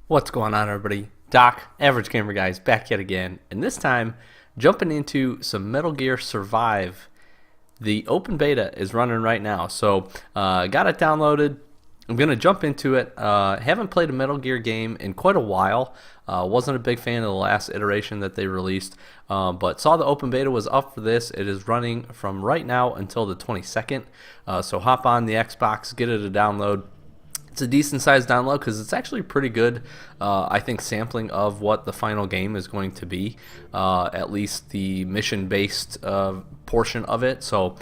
What's going on, everybody? Doc, Average Gamer Guys, back yet again, and this time jumping into some Metal Gear Survive. The open beta is running right now, so got it downloaded. I'm gonna jump into it. Haven't played a Metal Gear game in quite a while. Wasn't a big fan of the last iteration that they released, but saw the open beta was up for this. It is running from right now until the 22nd. So hop on the Xbox, get it a download. It's a decent sized download because it's actually pretty good. I think sampling of what the final game is going to be, at least the mission based portion of it. So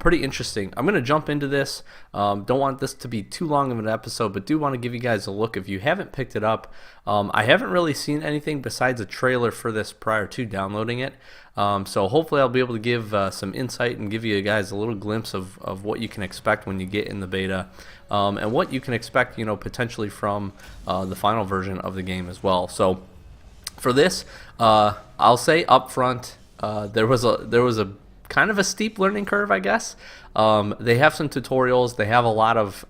pretty interesting. I'm going to jump into this. Don't want this to be too long of an episode, but do want to give you guys a look if you haven't picked it up. I haven't really seen anything besides a trailer for this prior to downloading it. So hopefully I'll be able to give some insight and give you guys a little glimpse of what you can expect when you get in the beta, and what you can expect, potentially from the final version of the game as well. So for this, I'll say up front, there was a kind of a steep learning curve, I guess. They have some tutorials. They have a lot of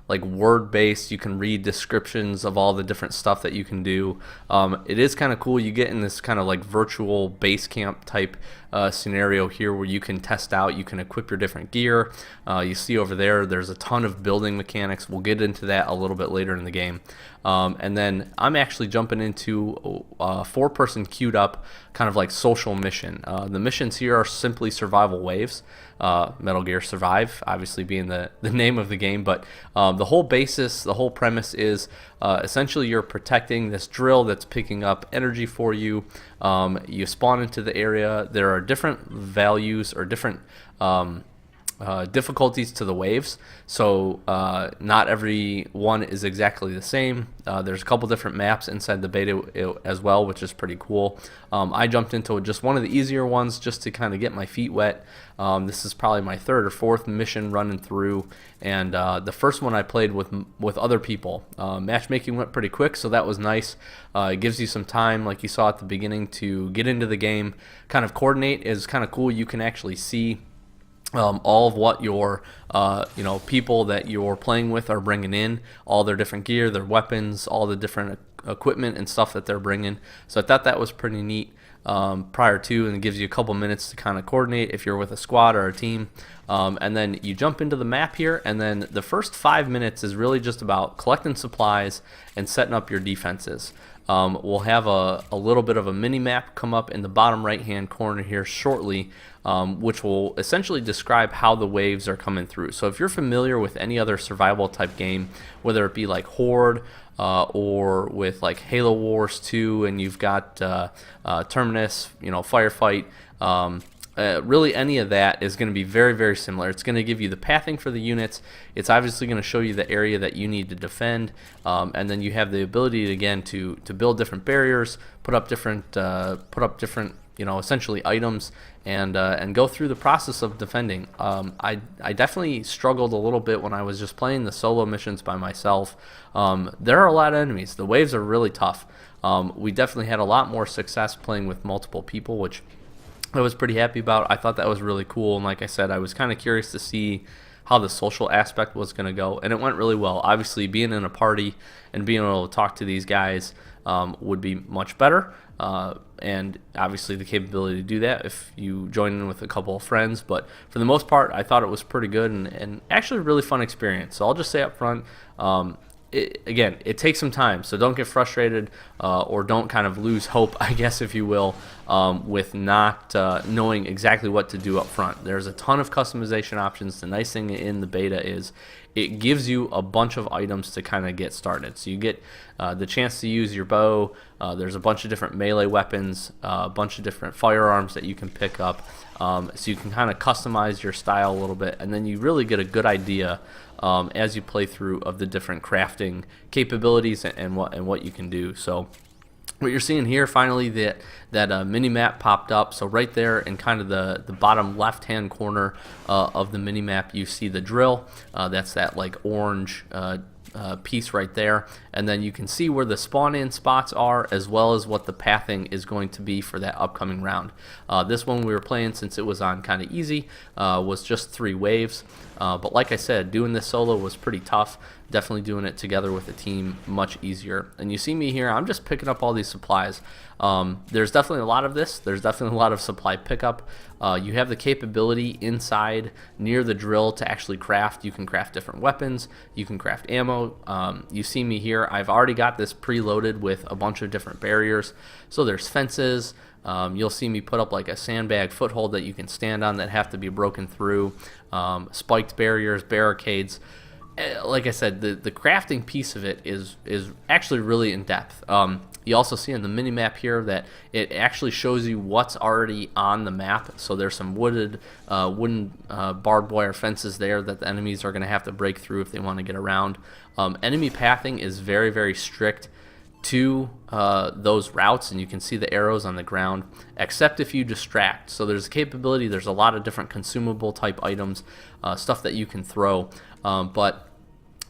like word-based. You can read descriptions of all the different stuff that you can do. It is kind of cool. You get in this kind of like virtual base camp type scenario here where you can test out, you can equip your different gear. You see over there's a ton of building mechanics. We'll get into that a little bit later in the game. And then I'm actually jumping into a 4-person queued up kind of like social mission. The missions here are simply survival waves. Metal Gear Survive, obviously being the name of the game, but the whole basis, the whole premise is essentially you're protecting this drill that's picking up energy for you. You spawn into the area. There are different values or different difficulties to the waves, so not every one is exactly the same. There's a couple different maps inside the beta as well, which is pretty cool. I jumped into just one of the easier ones just to kind of get my feet wet. This is probably my 3rd or 4th mission running through, and the first one I played with other people. Matchmaking went pretty quick, so that was nice. It gives you some time, like you saw at the beginning, to get into the game. Kind of coordinate is kind of cool. You can actually see all of what your people that you're playing with are bringing in, all their different gear, their weapons, all the different equipment and stuff that they're bringing. So I thought that was pretty neat prior to, and it gives you a couple minutes to kind of coordinate if you're with a squad or a team. And then you jump into the map here, and then the first 5 minutes is really just about collecting supplies and setting up your defenses. We'll have a little bit of a mini map come up in the bottom right hand corner here shortly, which will essentially describe how the waves are coming through. So if you're familiar with any other survival type game, whether it be like Horde or with like Halo Wars 2, and you've got Terminus, Firefight, really any of that is going to be very, very similar. It's going to give you the pathing for the units. It's obviously going to show you the area that you need to defend, and then you have the ability again to build different barriers, put up different essentially items, and go through the process of defending. I definitely struggled a little bit when I was just playing the solo missions by myself. There are a lot of enemies. The waves are really tough. We definitely had a lot more success playing with multiple people, which I was pretty happy about. I thought that was really cool, and like I said, I was kind of curious to see how the social aspect was going to go, and it went really well. Obviously, being in a party and being able to talk to these guys would be much better, and obviously the capability to do that if you join in with a couple of friends. But for the most part, I thought it was pretty good and actually a really fun experience. So I'll just say up front, it takes some time, so don't get frustrated or don't kind of lose hope, I guess, if you will, with not knowing exactly what to do up front. There's a ton of customization options. The nice thing in the beta is it gives you a bunch of items to kind of get started. So you get the chance to use your bow. There's a bunch of different melee weapons, a bunch of different firearms that you can pick up. So you can kind of customize your style a little bit, and then you really get a good idea as you play through of the different crafting capabilities and what you can do. So what you're seeing here, finally, that mini map popped up. So right there in kind of the bottom left hand corner of the mini map, you see the drill. That's that like orange piece right there, and then you can see where the spawn in spots are, as well as what the pathing is going to be for that upcoming round. This one we were playing, since it was on kind of easy, was just 3 waves. But like I said, doing this solo was pretty tough. Definitely doing it together with a team much easier. And you see me here, I'm just picking up all these supplies. There's definitely a lot of this. There's definitely a lot of supply pickup. You have the capability inside near the drill to actually craft. You can craft different weapons. You can craft ammo. You see me here. I've already got this preloaded with a bunch of different barriers. So there's fences. You'll see me put up like a sandbag foothold that you can stand on that have to be broken through. Spiked barriers, barricades. Like I said, the crafting piece of it is actually really in depth. You also see on the mini map here that it actually shows you what's already on the map. So there's some wooden barbed wire fences there that the enemies are going to have to break through if they want to get around. Enemy pathing is very, very strict to those routes, and you can see the arrows on the ground, except if you distract. So there's a capability, there's a lot of different consumable type items, stuff that you can throw, but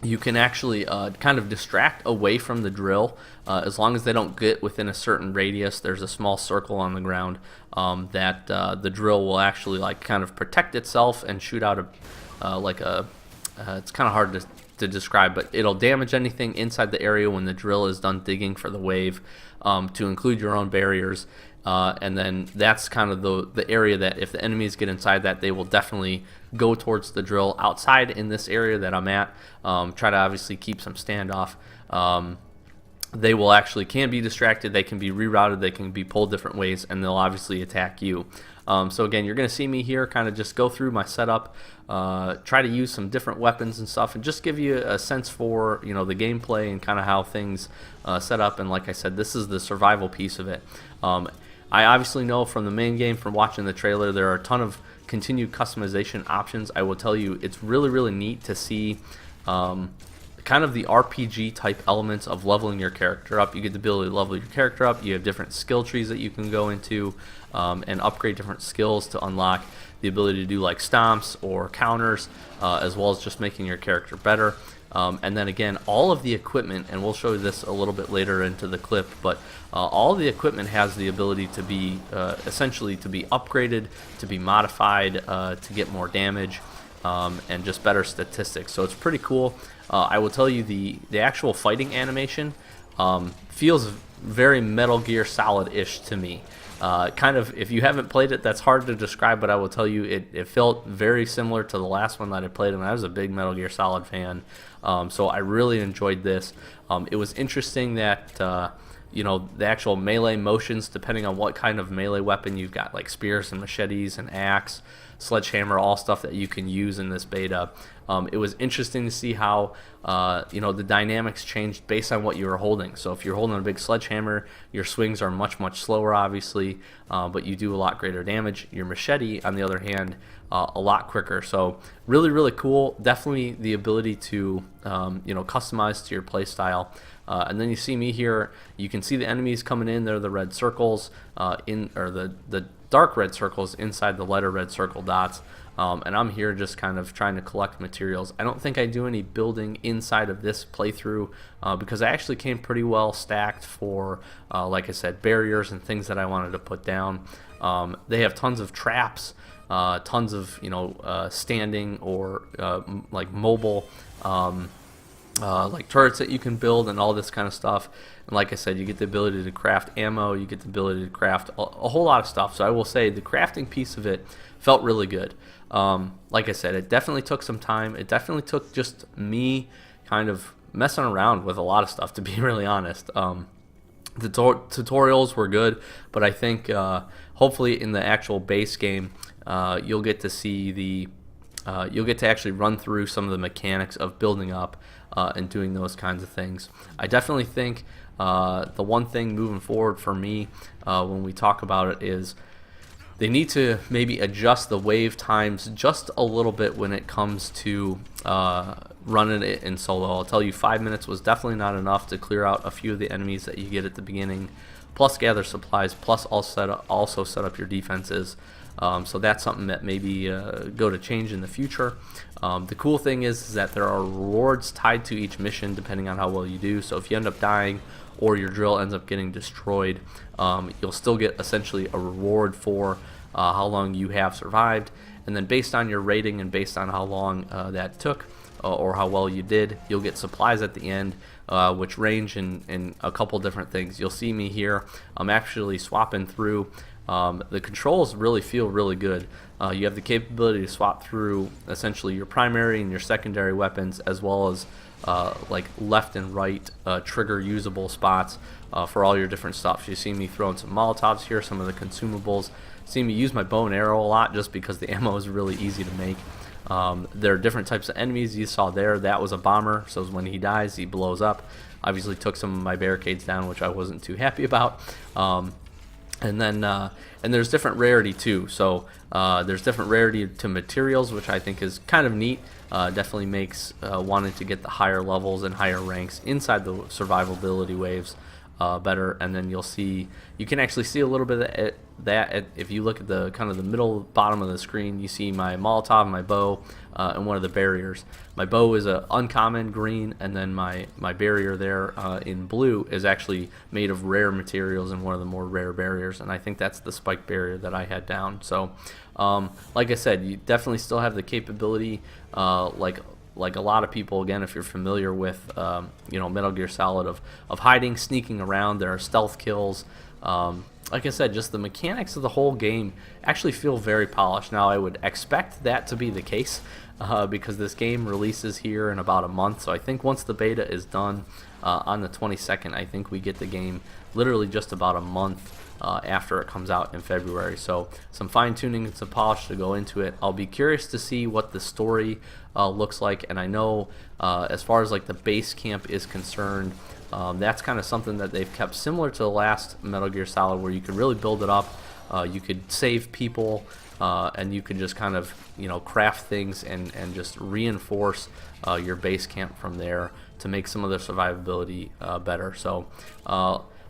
you can actually kind of distract away from the drill as long as they don't get within a certain radius. There's a small circle on the ground that the drill will actually like kind of protect itself and shoot out it's kind of hard to describe, but it'll damage anything inside the area when the drill is done digging for the wave, to include your own barriers. And then that's kind of the area that if the enemies get inside that, they will definitely go towards the drill. Outside in this area that I'm at, try to obviously keep some standoff. They will actually can be distracted, they can be rerouted, they can be pulled different ways, and they'll obviously attack you. So again, you're going to see me here kind of just go through my setup, try to use some different weapons and stuff, and just give you a sense for the gameplay and kind of how things set up. And like I said, this is the survival piece of it. I obviously know from the main game, from watching the trailer, there are a ton of continued customization options. I will tell you, it's really, really neat to see kind of the RPG type elements of leveling your character up. You get the ability to level your character up. You have different skill trees that you can go into and upgrade different skills to unlock the ability to do like stomps or counters, as well as just making your character better. And then again, all of the equipment, and we'll show you this a little bit later into the clip, but all the equipment has the ability to be essentially to be upgraded, to be modified, to get more damage, and just better statistics. So it's pretty cool. I will tell you the actual fighting animation feels very Metal Gear Solid-ish to me. Kind of, if you haven't played it, that's hard to describe, but I will tell you it felt very similar to the last one that I played, and I was a big Metal Gear Solid fan. So I really enjoyed this. It was interesting that the actual melee motions, depending on what kind of melee weapon you've got, like spears and machetes and axe, sledgehammer, all stuff that you can use in this beta. It was interesting to see how the dynamics changed based on what you were holding. So if you're holding a big sledgehammer, your swings are much, much slower, obviously, but you do a lot greater damage. Your machete, on the other hand, a lot quicker. So really, really cool. Definitely the ability to customize to your play style. And then you see me here. You can see the enemies coming in. They're the red circles the dark red circles inside the lighter red circle dots. And I'm here just kind of trying to collect materials. I don't think I do any building inside of this playthrough because I actually came pretty well stacked for, like I said, barriers and things that I wanted to put down. They have tons of traps, tons of standing or like mobile like turrets that you can build and all this kind of stuff. And like I said, you get the ability to craft ammo, you get the ability to craft a whole lot of stuff. So I will say the crafting piece of it felt really good. Like I said, it definitely took some time. It definitely took just me kind of messing around with a lot of stuff, to be really honest. The tutorials were good, but I think hopefully in the actual base game, you'll get to see you'll get to actually run through some of the mechanics of building up and doing those kinds of things. I definitely think the one thing moving forward for me when we talk about it is they need to maybe adjust the wave times just a little bit when it comes to running it in solo. I'll tell you, 5 minutes was definitely not enough to clear out a few of the enemies that you get at the beginning, plus gather supplies, plus also set up your defenses. So that's something that maybe go to change in the future. The cool thing is that there are rewards tied to each mission depending on how well you do. So if you end up dying or your drill ends up getting destroyed, you'll still get essentially a reward for how long you have survived. and then based on your rating and based on how long that took or how well you did, you'll get supplies at the end, which range in a couple different things. You'll see me here. I'm actually swapping through. The controls really feel really good. You have the capability to swap through essentially your primary and your secondary weapons, as well as like left and right trigger usable spots for all your different stuff. You see me throwing some Molotovs here, some of the consumables. See me use my bow and arrow a lot just because the ammo is really easy to make. There are different types of enemies you saw there. That was a bomber, so when he dies, he blows up. Obviously took some of my barricades down, which I wasn't too happy about. And then and there's different rarity too. So there's different rarity to materials, which I think is kind of neat. Definitely makes wanting to get the higher levels and higher ranks inside the survivability waves better. And then you can actually see a little bit of that if you look at the kind of the middle bottom of the screen. You see my Molotov, my bow, and one of the barriers. My bow is a uncommon green, and then my barrier there in blue is actually made of rare materials and one of the more rare barriers, and I think that's the spike barrier that I had down. So like I said, you definitely still have the capability, like a lot of people, again, if you're familiar with Metal Gear Solid, of hiding, sneaking around. There are stealth kills. Like I said, just the mechanics of the whole game actually feel very polished. Now, I would expect that to be the case because this game releases here in about a month. So I think once the beta is done on the 22nd, I think we get the game literally just about a month after it comes out in February. So some fine-tuning and some polish to go into it. I'll be curious to see what the story looks like, and I know as far as like the base camp is concerned, that's kind of something that they've kept similar to the last Metal Gear Solid, where you could really build it up. You could save people, and you could just kind of craft things and just reinforce your base camp from there to make some of the survivability better. So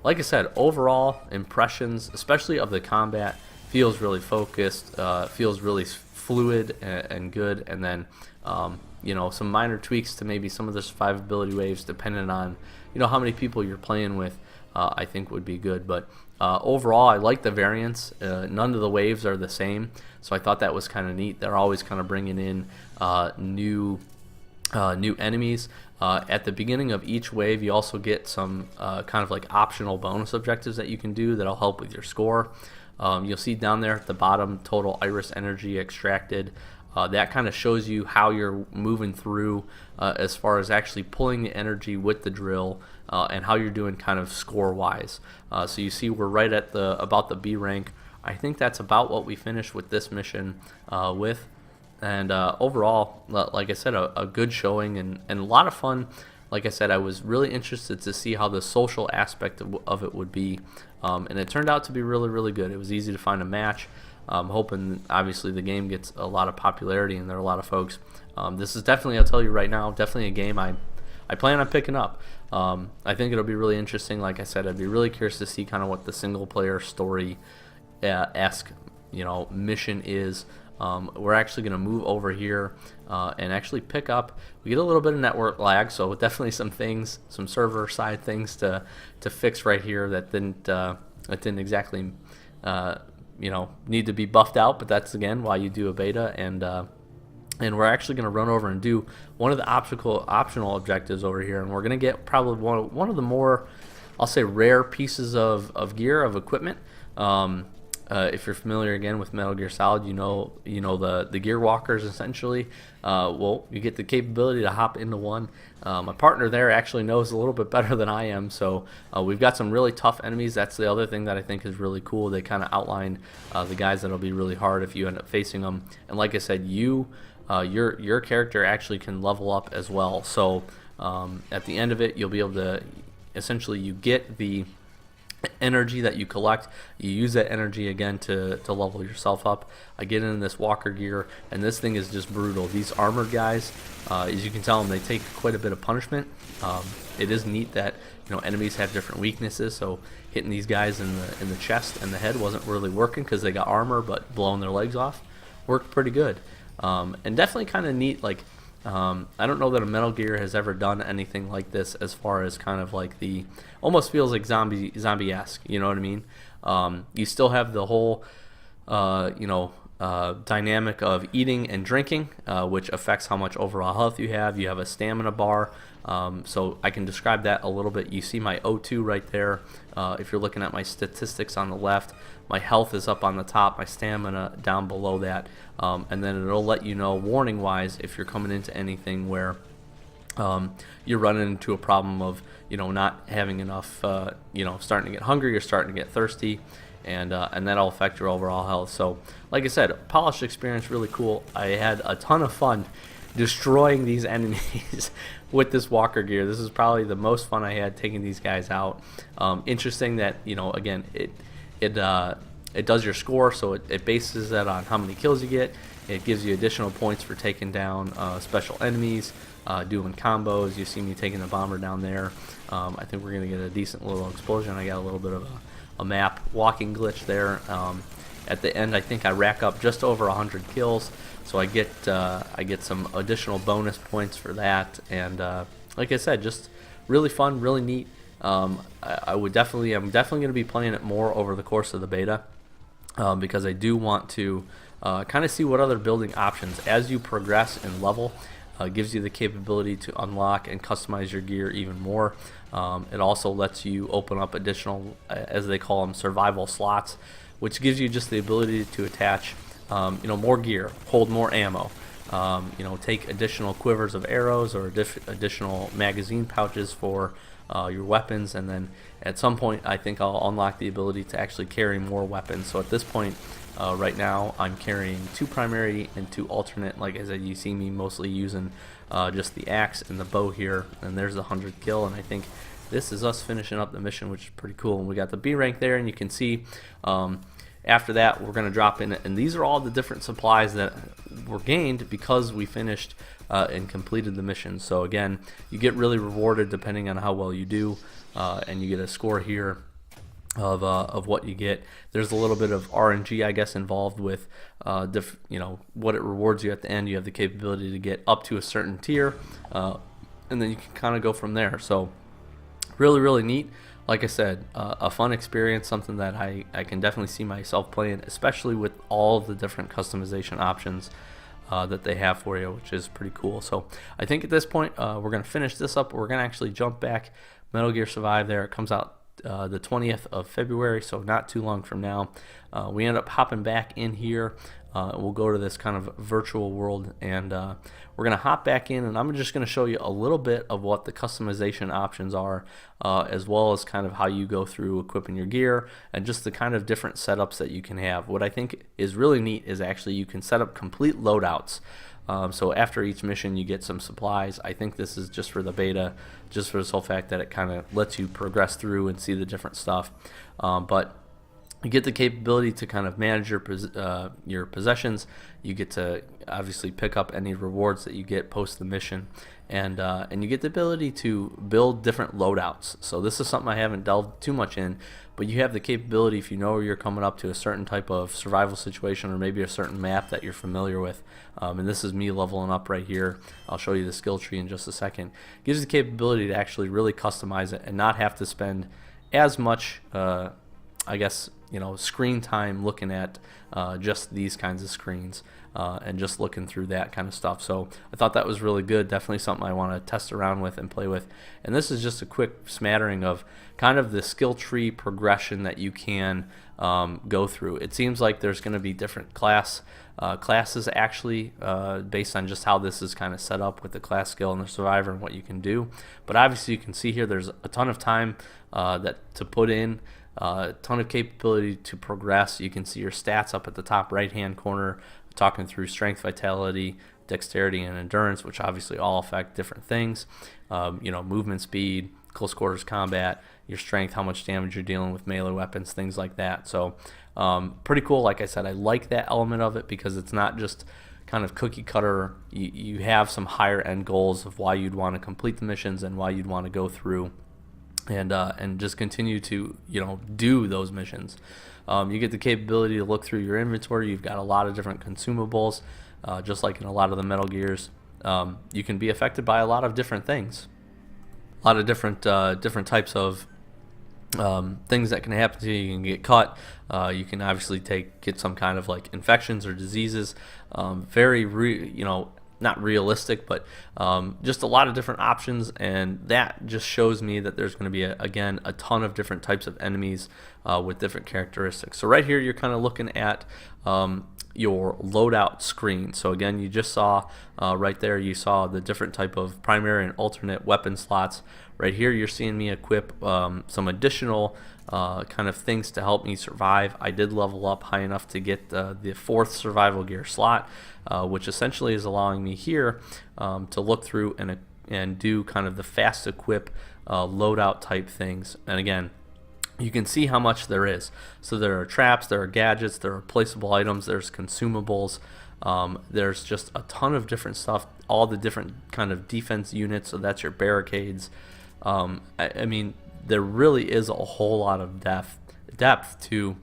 like I said, overall impressions, especially of the combat, feels really focused, feels really fluid and good. And then some minor tweaks to maybe some of the survivability waves, depending on how many people you're playing with, I think would be good. But overall, I like the variants. None of the waves are the same, so I thought that was kind of neat. They're always kind of bringing in new enemies. At the beginning of each wave, you also get some kind of like optional bonus objectives that you can do that'll help with your score. You'll see down there at the bottom, total iris energy extracted. That kind of shows you how you're moving through as far as actually pulling the energy with the drill, and how you're doing kind of score wise. So you see we're right at about the B rank. I think that's about what we finished with this mission with. And overall, like I said, a good showing and a lot of fun. Like I said, I was really interested to see how the social aspect of it would be, and it turned out to be really, really good. It was easy to find a match. I'm hoping, obviously, the game gets a lot of popularity, and there are a lot of folks. This is definitely, I'll tell you right now, definitely a game I plan on picking up. I think it'll be really interesting. Like I said, I'd be really curious to see kind of what the single-player story-esque mission is. We're actually going to move over here and actually pick up. We get a little bit of network lag, so definitely some server side things to fix right here that didn't exactly need to be buffed out. But that's again why you do a beta, and we're actually going to run over and do one of the optional objectives over here, and we're going to get probably one of the more, I'll say, rare pieces of gear, of equipment. If you're familiar again with Metal Gear Solid, you know the gear walkers essentially. Well, you get the capability to hop into one. My partner there actually knows a little bit better than I am, so we've got some really tough enemies. That's the other thing that I think is really cool. They kind of outlined the guys that'll be really hard if you end up facing them. And like I said, your character actually can level up as well. So at the end of it, you'll be able to essentially you get the energy that you collect, you use that energy again to level yourself up. I get in this walker gear, and this thing is just brutal. These armored guys, as you can tell them, they take quite a bit of punishment. It is neat that enemies have different weaknesses, so hitting these guys in the chest and the head wasn't really working because they got armor, but blowing their legs off worked pretty good. And definitely kind of neat, like I don't know that a Metal Gear has ever done anything like this, as far as kind of like almost feels like zombie-esque, you know what I mean? You still have the whole dynamic of eating and drinking, which affects how much overall health you have. You have a stamina bar, so I can describe that a little bit. You see my O2 right there. If you're looking at my statistics on the left, my health is up on the top, my stamina down below that, and then it'll let you know warning wise if you're coming into anything where you're running into a problem of not having enough, starting to get hungry, you're starting to get thirsty, and that'll affect your overall health. So like I said, polished experience, really cool. I had a ton of fun destroying these enemies with this walker gear. This is probably the most fun I had taking these guys out. Interesting that again it does your score, so it bases that on how many kills you get. It gives you additional points for taking down special enemies, doing combos. You see me taking the bomber down there. I think we're going to get a decent little explosion. I got a little bit of a map walking glitch there. At the end, I think I rack up just over 100 kills, so I get some additional bonus points for that. And like I said, just really fun, really neat. I'm definitely going to be playing it more over the course of the beta, because I do want to kind of see what other building options as you progress in level. Gives you the capability to unlock and customize your gear even more. It also lets you open up additional, as they call them, survival slots, which gives you just the ability to attach more gear, hold more ammo, take additional quivers of arrows or additional magazine pouches for your weapons, and then at some point I think I'll unlock the ability to actually carry more weapons. So at this point, right now I'm carrying 2 primary and 2 alternate. Like I said, you see me mostly using just the axe and the bow here, and there's the 100 kill, and I think this is us finishing up the mission, which is pretty cool. And we got the B rank there, and you can see after that we're going to drop in, and these are all the different supplies that were gained because we finished and completed the mission. So again, you get really rewarded depending on how well you do, and you get a score here of what you get. There's a little bit of RNG, I guess, involved with what it rewards you at the end. You have the capability to get up to a certain tier, and then you can kind of go from there. So really, really neat. Like I said, a fun experience, something that I can definitely see myself playing, especially with all the different customization options that they have for you, which is pretty cool. So I think at this point we're going to finish this up. We're going to actually jump back. Metal Gear Survive there. It comes out the 20th of February, so not too long from now. We end up hopping back in here. We'll go to this kind of virtual world, and we're going to hop back in, and I'm just going to show you a little bit of what the customization options are, as well as kind of how you go through equipping your gear and just the kind of different setups that you can have. What I think is really neat is actually you can set up complete loadouts. So after each mission you get some supplies. I think this is just for the beta, just for the sole fact that it kind of lets you progress through and see the different stuff. But you get the capability to kind of manage your possessions. You get to obviously pick up any rewards that you get post the mission, and you get the ability to build different loadouts. So this is something I haven't delved too much in, but you have the capability, if you know you're coming up to a certain type of survival situation or maybe a certain map that you're familiar with, and this is me leveling up right here. I'll show you the skill tree in just a second. It gives you the capability to actually really customize it and not have to spend as much I guess screen time looking at just these kinds of screens and just looking through that kind of stuff. So I thought that was really good. Definitely something I want to test around with and play with. And this is just a quick smattering of kind of the skill tree progression that you can go through. It seems like there's going to be different classes actually based on just how this is kind of set up with the class skill and the survivor and what you can do. But obviously you can see here there's a ton of time that to put in. A ton of capability to progress. You can see your stats up at the top right hand corner, talking through strength, vitality, dexterity, and endurance, which obviously all affect different things. Movement speed, close quarters combat, your strength, how much damage you're dealing with melee weapons, things like that. So pretty cool. Like I said, I like that element of it because it's not just kind of cookie cutter. You have some higher end goals of why you'd want to complete the missions and why you'd want to go through and just continue to do those missions. You get the capability to look through your inventory. You've got a lot of different consumables, just like in a lot of the Metal Gears. You can be affected by a lot of different things, a lot of different types of things that can happen to you. You can get cut. You can obviously get some kind of like infections or diseases. Not realistic, but just a lot of different options, and that just shows me that there's going to be again a ton of different types of enemies with different characteristics. So right here you're kind of looking at your loadout screen. So again, you just saw right there, you saw the different type of primary and alternate weapon slots. Right here you're seeing me equip some additional kind of things to help me survive. I did level up high enough to get the 4th survival gear slot, which essentially is allowing me here to look through and do kind of the fast equip loadout type things. And again, you can see how much there is. So there are traps, there are gadgets, there are placeable items, there's consumables, there's just a ton of different stuff, all the different kind of defense units. So that's your barricades. I mean, there really is a whole lot of depth to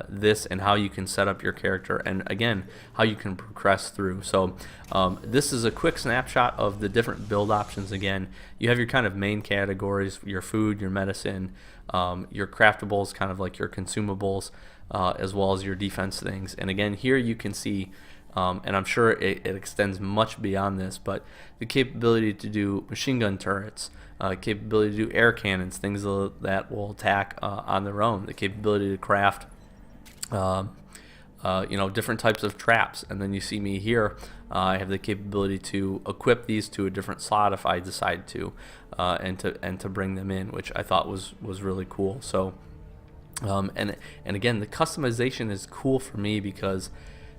this, and how you can set up your character, and again, how you can progress through. So this is a quick snapshot of the different build options. Again, you have your kind of main categories: your food, your medicine, your craftables, kind of like your consumables, as well as your defense things. And again, here you can see, and I'm sure it extends much beyond this, but the capability to do machine gun turrets, capability to do air cannons, things that will attack on their own, the capability to craft different types of traps. And then you see me here, I have the capability to equip these to a different slot if I decide to, and to bring them in, which I thought was really cool. So and again, the customization is cool for me because,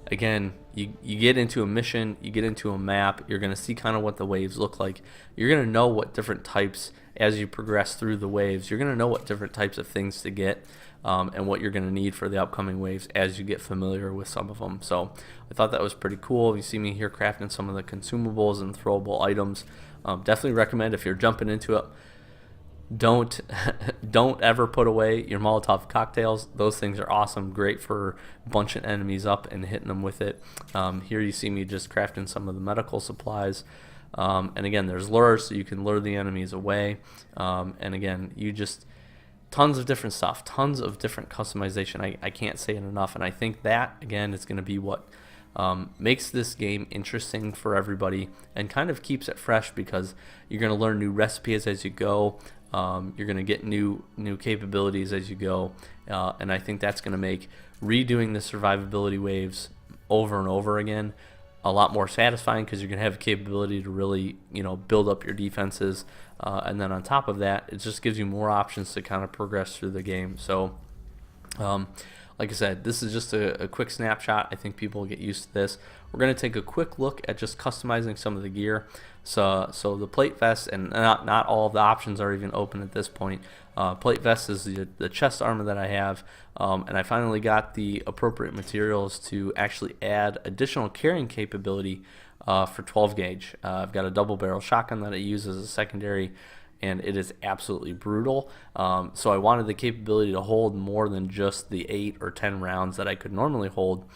again, you get into a mission, you get into a map, you're going to see kind of what the waves look like. You're going to know what different types, as you progress through the waves, you're going to know what different types of things to get, and what you're going to need for the upcoming waves as you get familiar with some of them. So I thought that was pretty cool. You see me here crafting some of the consumables and throwable items. Definitely recommend, if you're jumping into it, don't ever put away your Molotov cocktails. Those things are awesome, great for bunching enemies up and hitting them with it. Here you see me just crafting some of the medical supplies, and again, there's lures, so you can lure the enemies away, and again, tons of different stuff, tons of different customization. I can't say it enough, and I think that again is going to be what makes this game interesting for everybody and kind of keeps it fresh, because you're going to learn new recipes as you go. You're going to get new capabilities as you go, and I think that's going to make redoing the survivability waves over and over again a lot more satisfying, because you're going to have the capability to really build up your defenses, and then on top of that, it just gives you more options to kind of progress through the game. So like I said, this is just a quick snapshot. I think people will get used to this. We're going to take a quick look at just customizing some of the gear. So the plate vest, and not all of the options are even open at this point. Plate vest is the chest armor that I have, and I finally got the appropriate materials to actually add additional carrying capability for 12 gauge. I've got a double barrel shotgun that I use as a secondary, and it is absolutely brutal. So I wanted the capability to hold more than just the 8 or 10 rounds that I could normally hold.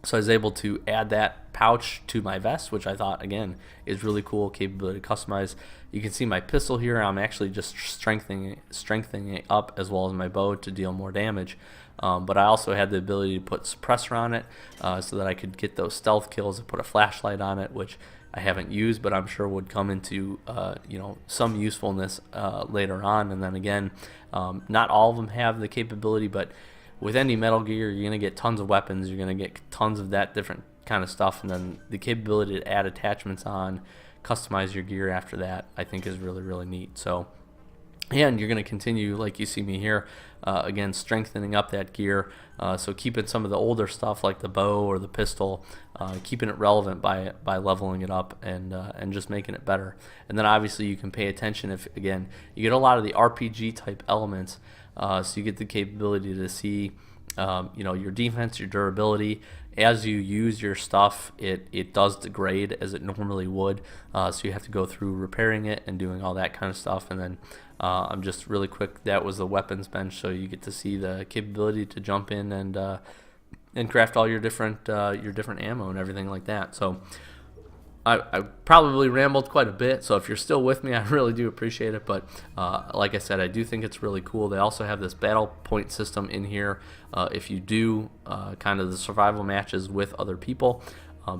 So I was able to add that pouch to my vest, which I thought, again, is really cool, capability to customize. You can see my pistol here. I'm actually just strengthening it up, as well as my bow, to deal more damage. But I also had the ability to put suppressor on it, so that I could get those stealth kills and put a flashlight on it, which I haven't used, but I'm sure would come into some usefulness later on. And then again, not all of them have the capability, but with any Metal Gear, you're going to get tons of weapons, you're going to get tons of that different kind of stuff, and then the capability to add attachments on, customize your gear after that, I think is really, really neat. So, and you're going to continue, like you see me here, again, strengthening up that gear, so keeping some of the older stuff like the bow or the pistol, keeping it relevant by leveling it up and just making it better. And then obviously you can pay attention if, again, you get a lot of the RPG type elements, so you get the capability to see your defense, your durability. As you use your stuff, it does degrade as it normally would, so you have to go through repairing it and doing all that kind of stuff. And then I'm just really quick, that was the weapons bench, so you get to see the capability to jump in and craft all your different ammo and everything like that. So I probably rambled quite a bit, so if you're still with me, I really do appreciate it. But like I said, I do think it's really cool. They also have this battle point system in here. If you do kind of the survival matches with other people,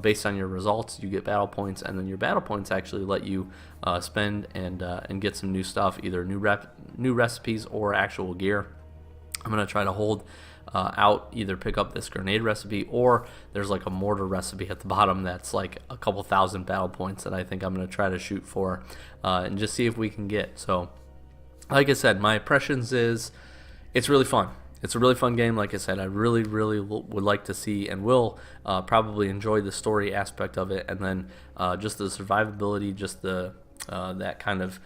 based on your results, you get battle points, and then your battle points actually let you spend and get some new stuff, either new recipes or actual gear. I'm gonna try to hold out, either pick up this grenade recipe, or there's like a mortar recipe at the bottom that's like a couple thousand battle points that I think I'm going to try to shoot for and just see if we can get. So like I said, my impressions is it's really fun. It's a really fun game. Like I said, I really would like to see and will probably enjoy the story aspect of it, and then just the survivability, just the that kind of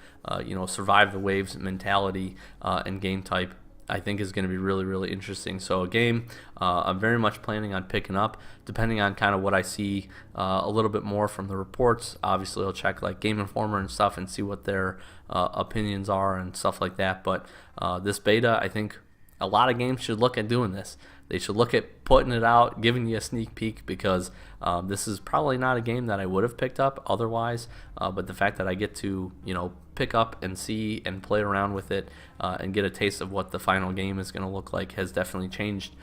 survive the waves mentality and game type, I think is going to be really interesting. So a game I'm very much planning on picking up, depending on kind of what I see a little bit more from the reports. Obviously I'll check like Game Informer and stuff and see what their opinions are and stuff like that. But this beta, I think a lot of games should look at doing this. They should look at putting it out, giving you a sneak peek, because this is probably not a game that I would have picked up otherwise. But the fact that I get to, pick up and see and play around with it and get a taste of what the final game is going to look like has definitely changed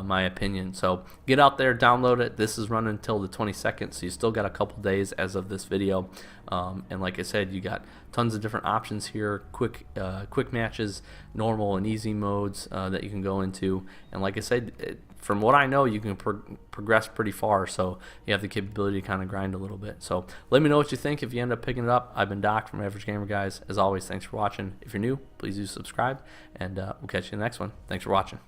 my opinion. So get out there, download it. This is running until the 22nd, so you still got a couple days as of this video. And like I said, you got tons of different options here, quick matches, normal and easy modes that you can go into. And like I said, from what I know, you can progress pretty far, so you have the capability to kind of grind a little bit. So let me know what you think if you end up picking it up. I've been Doc from Average Gamer Guys. As always, thanks for watching. If you're new, please do subscribe, and we'll catch you in the next one. Thanks for watching.